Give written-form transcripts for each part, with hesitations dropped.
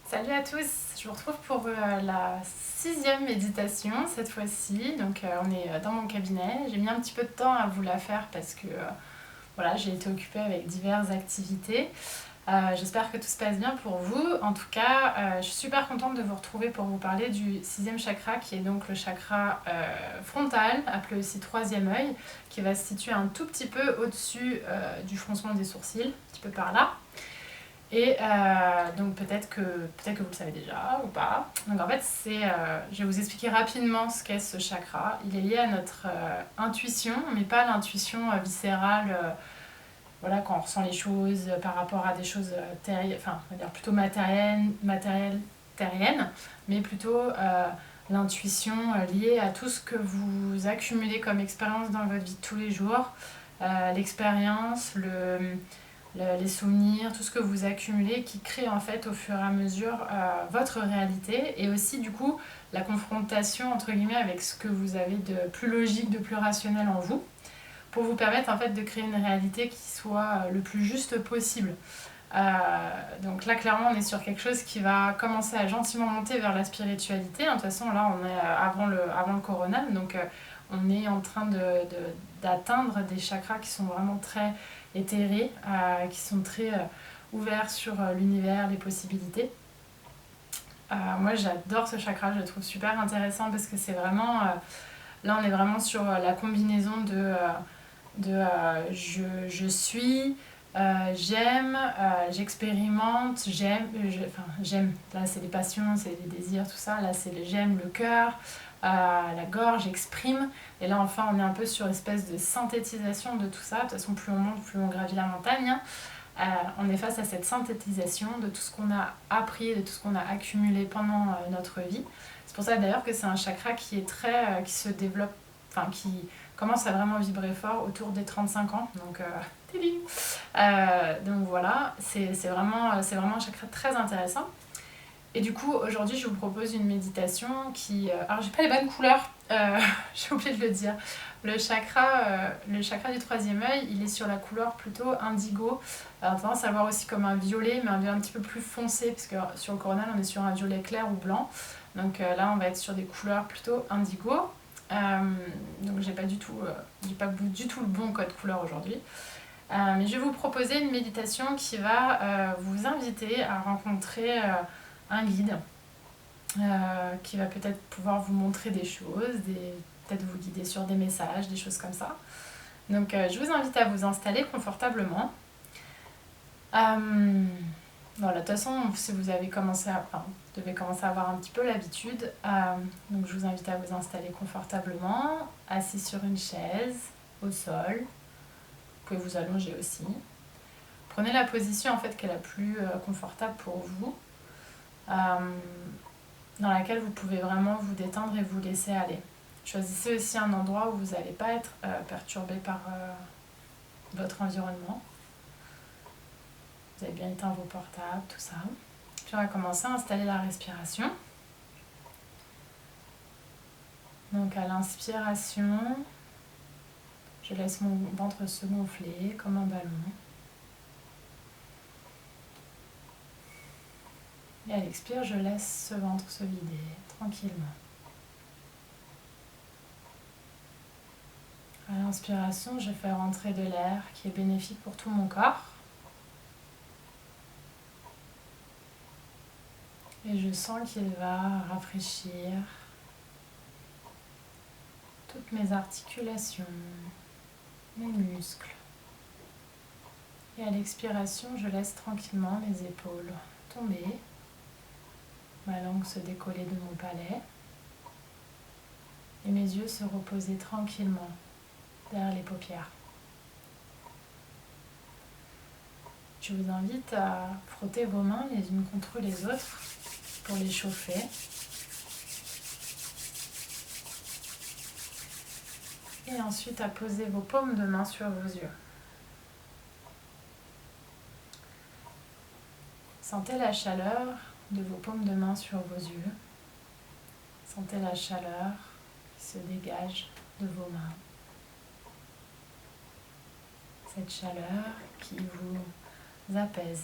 Salut à tous, je vous retrouve pour la 6e méditation cette fois-ci. Donc on est dans mon cabinet. J'ai mis un petit peu de temps à vous la faire parce que voilà, j'ai été occupée avec diverses activités. J'espère que tout se passe bien pour vous. En tout cas, je suis super contente de vous retrouver pour vous parler du 6e chakra qui est donc le chakra frontal, appelé aussi 3e œil, qui va se situer un tout petit peu au-dessus du froncement des sourcils, un petit peu par là. Et donc peut-être que vous le savez déjà ou pas. Donc en fait, je vais vous expliquer rapidement ce qu'est ce chakra. Il est lié à notre intuition, mais pas l'intuition viscérale, voilà, quand on ressent les choses par rapport à des choses enfin, on va dire plutôt matérielles, terriennes, mais plutôt l'intuition liée à tout ce que vous accumulez comme expérience dans votre vie de tous les jours, l'expérience, les souvenirs, tout ce que vous accumulez qui crée en fait au fur et à mesure votre réalité et aussi du coup la confrontation entre guillemets avec ce que vous avez de plus logique, de plus rationnel en vous pour vous permettre en fait de créer une réalité qui soit le plus juste possible. Donc là clairement on est sur quelque chose qui va commencer à gentiment monter vers la spiritualité. De toute façon là on est avant le coronal, donc on est en train d'atteindre des chakras qui sont vraiment très éthérés, qui sont très ouverts sur l'univers, les possibilités. Moi j'adore ce chakra, je le trouve super intéressant parce que c'est vraiment... là on est vraiment sur la combinaison je suis, j'aime, j'expérimente, j'aime. Là c'est les passions, c'est les désirs, tout ça. Là c'est le j'aime, le cœur, la gorge, j'exprime. Et là enfin on est un peu sur une espèce de synthétisation de tout ça. De toute façon plus on monte, plus on gravit la montagne. On est face à cette synthétisation de tout ce qu'on a appris, de tout ce qu'on a accumulé pendant notre vie. C'est pour ça d'ailleurs que c'est un chakra qui est qui se développe, enfin qui commence à vraiment vibrer fort autour des 35 ans. Donc voilà, c'est vraiment un chakra très intéressant. Et du coup, aujourd'hui, je vous propose une méditation qui... alors, j'ai pas les bonnes couleurs, j'ai oublié de le dire. Le chakra du 3e œil, il est sur la couleur plutôt indigo. Alors, tendance à le voir aussi comme un violet, mais un violet un petit peu plus foncé, parce que sur le coronal, on est sur un violet clair ou blanc. Donc là, on va être sur des couleurs plutôt indigo. Donc j'ai pas du tout le bon code couleur aujourd'hui. Mais je vais vous proposer une méditation qui va vous inviter à rencontrer un guide qui va peut-être pouvoir vous montrer des choses, peut-être vous guider sur des messages, des choses comme ça. Donc je vous invite à vous installer confortablement. Voilà, de toute façon, si vous avez vous devez commencer à avoir un petit peu l'habitude. Donc je vous invite à vous installer confortablement, assis sur une chaise, au sol. Vous pouvez vous allonger aussi. Prenez la position en fait qui est la plus confortable pour vous, dans laquelle vous pouvez vraiment vous détendre et vous laisser aller. Choisissez aussi un endroit où vous n'allez pas être perturbé par votre environnement. Vous avez bien éteint vos portables, tout ça. Puis on va commencer à installer la respiration. Donc à l'inspiration, je laisse mon ventre se gonfler comme un ballon. Et à l'expire, je laisse ce ventre se vider tranquillement. À l'inspiration, je fais rentrer de l'air qui est bénéfique pour tout mon corps. Et je sens qu'il va rafraîchir toutes mes articulations, mes muscles. Et à l'expiration, je laisse tranquillement mes épaules tomber, ma langue se décoller de mon palais et mes yeux se reposer tranquillement derrière les paupières. Je vous invite à frotter vos mains les unes contre les autres pour les chauffer. Et ensuite à poser vos paumes de main sur vos yeux. Sentez la chaleur de vos paumes de main sur vos yeux. Sentez la chaleur qui se dégage de vos mains. Cette chaleur qui vous apaise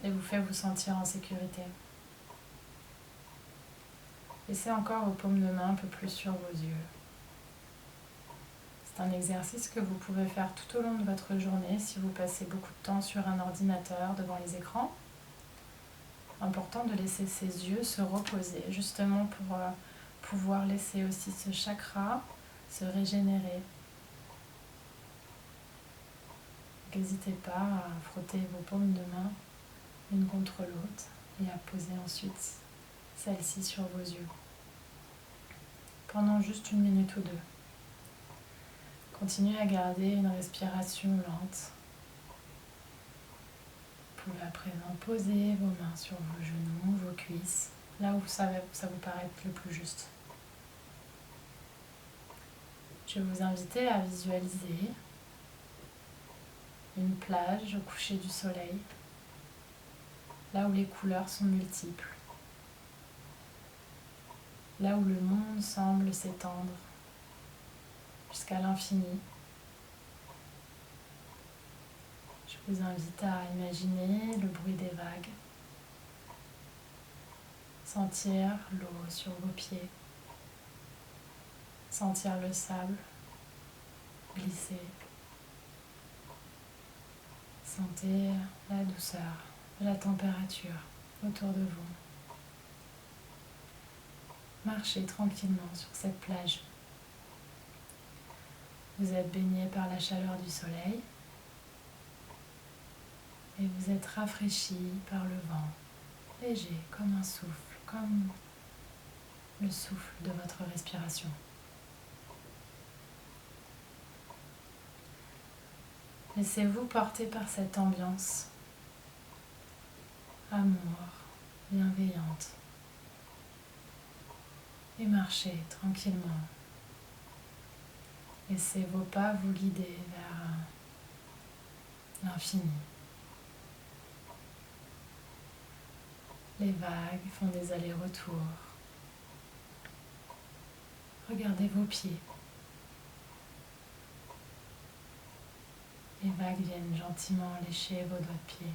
et vous fait vous sentir en sécurité. Laissez encore vos paumes de main un peu plus sur vos yeux. C'est un exercice que vous pouvez faire tout au long de votre journée si vous passez beaucoup de temps sur un ordinateur devant les écrans. Important de laisser ses yeux se reposer, justement pour pouvoir laisser aussi ce chakra se régénérer. N'hésitez pas à frotter vos paumes de main l'une contre l'autre et à poser ensuite celle-ci sur vos yeux pendant juste 1 minute ou 2. Continuez à garder une respiration lente. Vous pouvez à présent poser vos mains sur vos genoux, vos cuisses, là où ça vous paraît le plus juste. Je vais vous inviter à visualiser une plage au coucher du soleil, là où les couleurs sont multiples, là où le monde semble s'étendre jusqu'à l'infini. Je vous invite à imaginer le bruit des vagues, sentir l'eau sur vos pieds, sentir le sable glisser, sentir la douceur, la température autour de vous. Marchez tranquillement sur cette plage. Vous êtes baigné par la chaleur du soleil et vous êtes rafraîchi par le vent, léger comme un souffle, comme le souffle de votre respiration. Laissez-vous porter par cette ambiance, amour, bienveillante, et marchez tranquillement. Laissez vos pas vous guider vers l'infini. Les vagues font des allers-retours. Regardez vos pieds. Les vagues viennent gentiment lécher vos doigts de pied.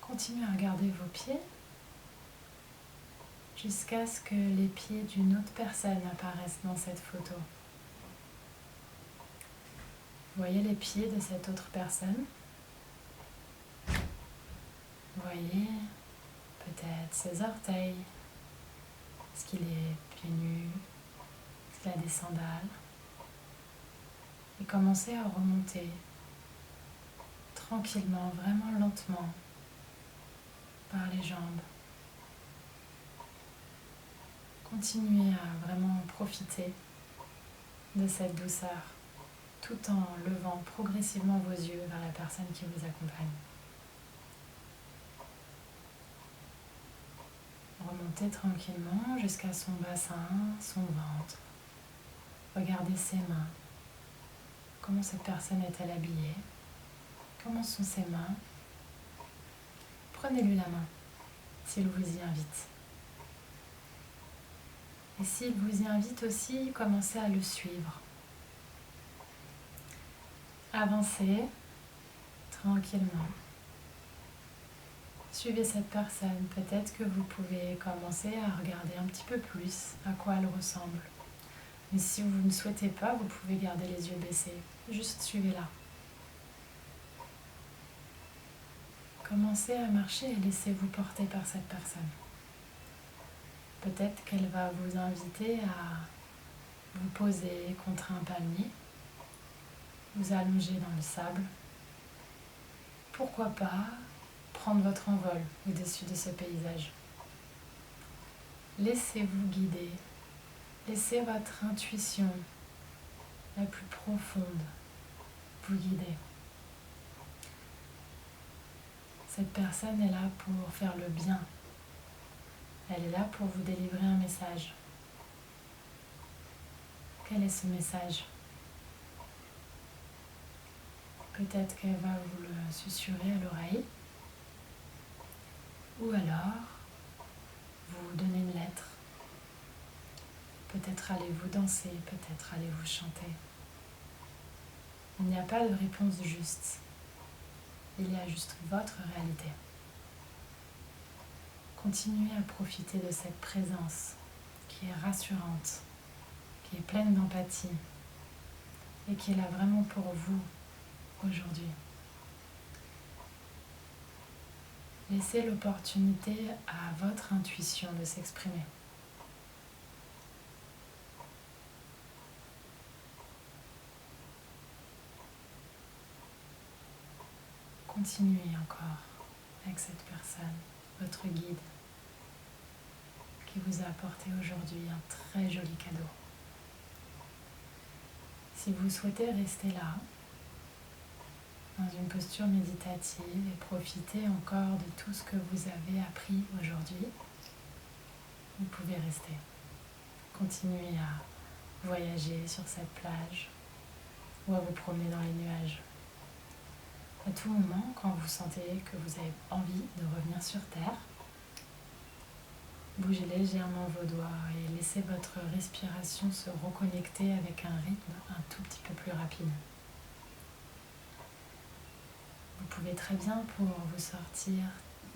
Continuez à regarder vos pieds jusqu'à ce que les pieds d'une autre personne apparaissent dans cette photo. Voyez les pieds de cette autre personne. Voyez peut-être ses orteils. Est-ce qu'il est pieds nus? Est-ce qu'il a des sandales? Et commencez à remonter tranquillement, vraiment lentement, par les jambes. Continuez à vraiment profiter de cette douceur, tout en levant progressivement vos yeux vers la personne qui vous accompagne. Remontez tranquillement jusqu'à son bassin, son ventre. Regardez ses mains. Comment cette personne est-elle habillée? Comment sont ses mains? Prenez-lui la main, s'il vous y invite. Et s'il vous y invite aussi, commencez à le suivre. Avancez tranquillement. Suivez cette personne. Peut-être que vous pouvez commencer à regarder un petit peu plus à quoi elle ressemble. Mais si vous ne souhaitez pas, vous pouvez garder les yeux baissés. Juste suivez-la. Commencez à marcher et laissez-vous porter par cette personne. Peut-être qu'elle va vous inviter à vous poser contre un palmier, vous allonger dans le sable. Pourquoi pas prendre votre envol au-dessus de ce paysage. Laissez-vous guider. Laissez votre intuition la plus profonde vous guider. Cette personne est là pour faire le bien. Elle est là pour vous délivrer un message. Quel est ce message? Peut-être qu'elle va vous le susurrer à l'oreille. Ou alors, vous donner une lettre. Peut-être allez-vous danser, peut-être allez-vous chanter. Il n'y a pas de réponse juste. Il y a juste votre réalité. Continuez à profiter de cette présence qui est rassurante, qui est pleine d'empathie et qui est là vraiment pour vous aujourd'hui. Laissez l'opportunité à votre intuition de s'exprimer. Continuez encore avec cette personne, votre guide, qui vous a apporté aujourd'hui un très joli cadeau. Si vous souhaitez rester là, dans une posture méditative et profiter encore de tout ce que vous avez appris aujourd'hui, vous pouvez rester. Continuez à voyager sur cette plage ou à vous promener dans les nuages. À tout moment, quand vous sentez que vous avez envie de revenir sur Terre, bougez légèrement vos doigts et laissez votre respiration se reconnecter avec un rythme un tout petit peu plus rapide. Vous pouvez très bien, pour vous sortir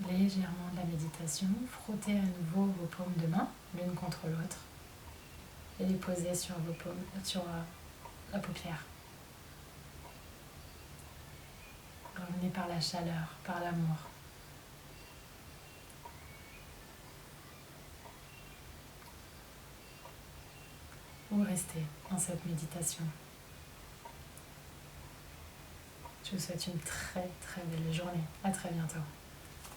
légèrement de la méditation, frotter à nouveau vos paumes de main, l'une contre l'autre, et les poser sur vos paumes, sur la paupière. Revenez par la chaleur, par l'amour. Ou restez dans cette méditation. Je vous souhaite une très très belle journée. À très bientôt.